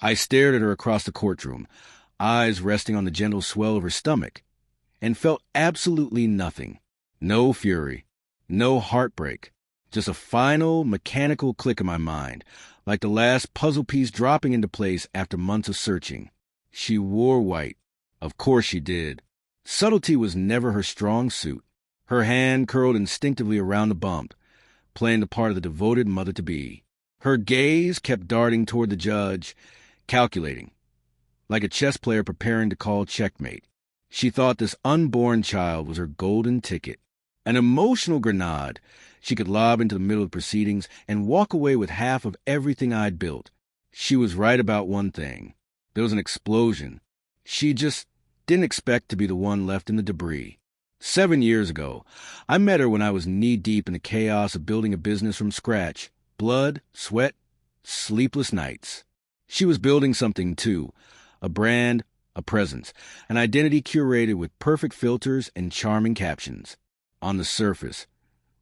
I stared at her across the courtroom, eyes resting on the gentle swell of her stomach, and felt absolutely nothing. No fury, no heartbreak, just a final, mechanical click in my mind, like the last puzzle piece dropping into place after months of searching. She wore white. Of course she did. Subtlety was never her strong suit. Her hand curled instinctively around the bump, playing the part of the devoted mother-to-be. Her gaze kept darting toward the judge, calculating, like a chess player preparing to call checkmate. She thought this unborn child was her golden ticket, an emotional grenade she could lob into the middle of proceedings and walk away with half of everything I'd built. She was right about one thing. There was an explosion. She just didn't expect to be the one left in the debris. 7 years ago, I met her when I was knee-deep in the chaos of building a business from scratch. Blood, sweat, sleepless nights. She was building something, too. A brand, a presence, an identity curated with perfect filters and charming captions. On the surface,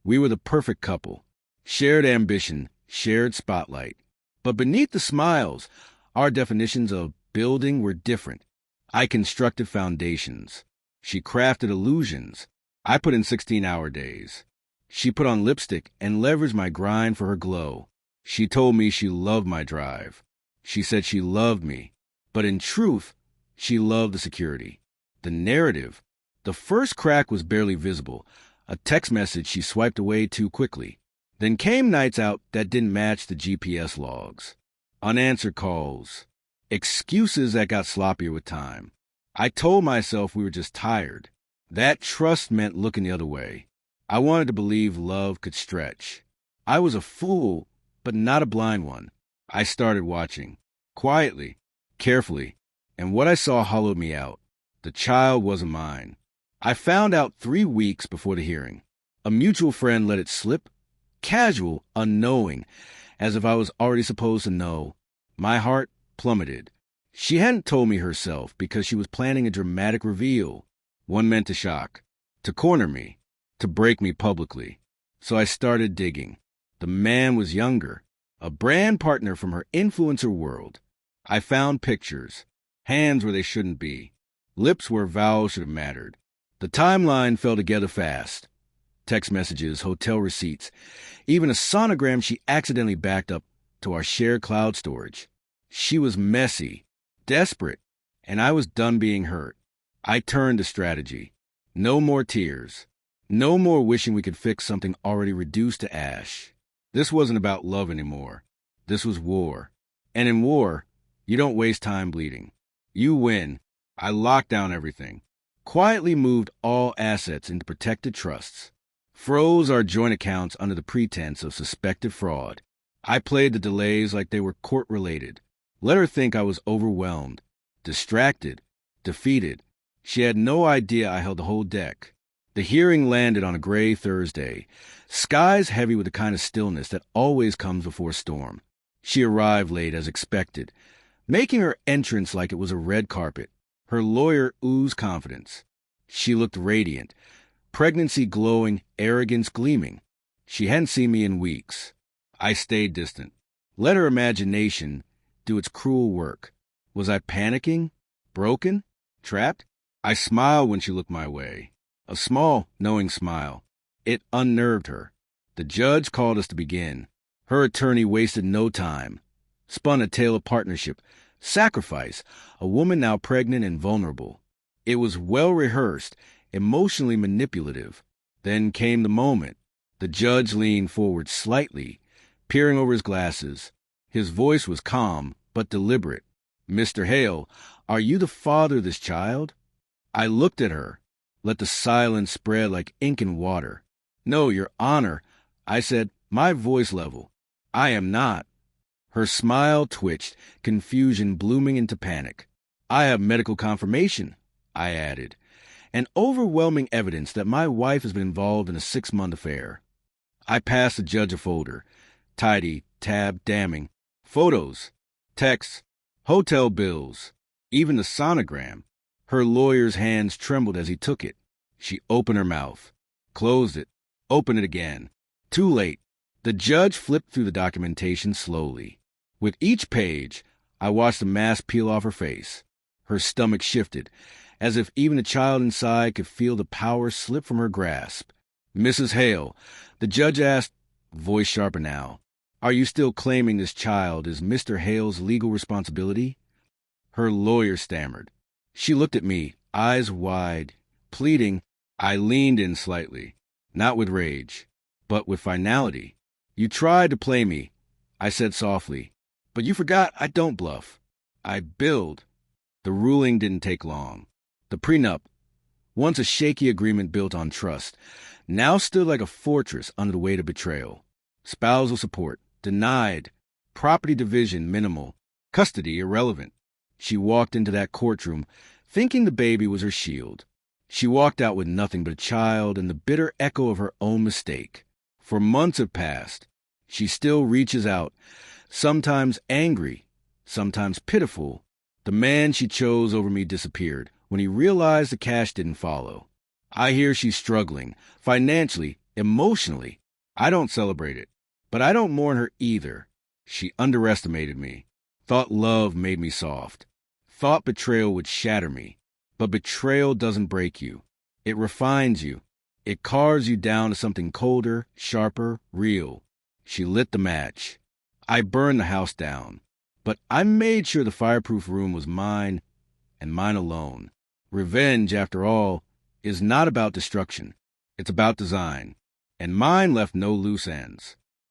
we were the perfect couple. Shared ambition, shared spotlight. But beneath the smiles, our definitions of building were different. I constructed foundations. She crafted illusions. I put in 16-hour days. She put on lipstick and leveraged my grind for her glow. She told me she loved my drive. She said she loved me. But in truth, she loved the security. The narrative. The first crack was barely visible, a text message she swiped away too quickly. Then came nights out that didn't match the GPS logs. Unanswered calls. Excuses that got sloppier with time. I told myself we were just tired. That trust meant looking the other way. I wanted to believe love could stretch. I was a fool, but not a blind one. I started watching. Quietly, carefully, and what I saw hollowed me out. The child wasn't mine. I found out 3 weeks before the hearing. A mutual friend let it slip. Casual, unknowing, as if I was already supposed to know. My heart plummeted. She hadn't told me herself because she was planning a dramatic reveal. One meant to shock, to corner me, to break me publicly. So I started digging. The man was younger, a brand partner from her influencer world. I found pictures, hands where they shouldn't be, lips where vowels should have mattered. The timeline fell together fast. Text messages, hotel receipts, even a sonogram she accidentally backed up to our shared cloud storage. She was messy, desperate, and I was done being hurt. I turned to strategy. No more tears. No more wishing we could fix something already reduced to ash. This wasn't about love anymore. This was war. And in war, you don't waste time bleeding. You win. I locked down everything. Quietly moved all assets into protected trusts. Froze our joint accounts under the pretense of suspected fraud. I played the delays like they were court-related. Let her think I was overwhelmed, distracted, defeated. She had no idea I held the whole deck. The hearing landed on a gray Thursday, skies heavy with the kind of stillness that always comes before a storm. She arrived late as expected, making her entrance like it was a red carpet. Her lawyer oozed confidence. She looked radiant, pregnancy glowing, arrogance gleaming. She hadn't seen me in weeks. I stayed distant. Let her imagination do its cruel work. Was I panicking? Broken? Trapped? I smiled when she looked my way. A small, knowing smile. It unnerved her. The judge called us to begin. Her attorney wasted no time. Spun a tale of partnership, sacrifice, a woman now pregnant and vulnerable. It was well rehearsed, emotionally manipulative. Then came the moment. The judge leaned forward slightly, peering over his glasses. His voice was calm, but deliberate. "Mr. Hale, are you the father of this child?" I looked at her, let the silence spread like ink in water. "No, Your Honor," I said, my voice level. "I am not." Her smile twitched, confusion blooming into panic. "I have medical confirmation," I added, and overwhelming evidence that my wife has been involved in a 6-month affair. I passed the judge a folder, tidy, tab, damning, photos, texts, hotel bills, even the sonogram. Her lawyer's hands trembled as he took it. She opened her mouth, closed it, opened it again. Too late. The judge flipped through the documentation slowly. With each page, I watched the mask peel off her face. Her stomach shifted, as if even the child inside could feel the power slip from her grasp. "Mrs. Hale," the judge asked, voice sharper now, "are you still claiming this child is Mr. Hale's legal responsibility?" Her lawyer stammered. She looked at me, eyes wide, pleading. I leaned in slightly, not with rage, but with finality. "You tried to play me," I said softly, "but you forgot I don't bluff. I build." The ruling didn't take long. The prenup, once a shaky agreement built on trust, now stood like a fortress under the weight of betrayal. Spousal support denied, property division minimal, custody irrelevant. She walked into that courtroom thinking the baby was her shield. She walked out with nothing but a child and the bitter echo of her own mistake. For months have passed. She still reaches out, sometimes angry, sometimes pitiful. The man she chose over me disappeared when he realized the cash didn't follow. I hear she's struggling, financially, emotionally. I don't celebrate it, but I don't mourn her either. She underestimated me, thought love made me soft, thought betrayal would shatter me. But betrayal doesn't break you. It refines you. It carves you down to something colder, sharper, real. She lit the match. I burned the house down. But I made sure the fireproof room was mine, and mine alone. Revenge, after all, is not about destruction. It's about design. And mine left no loose ends.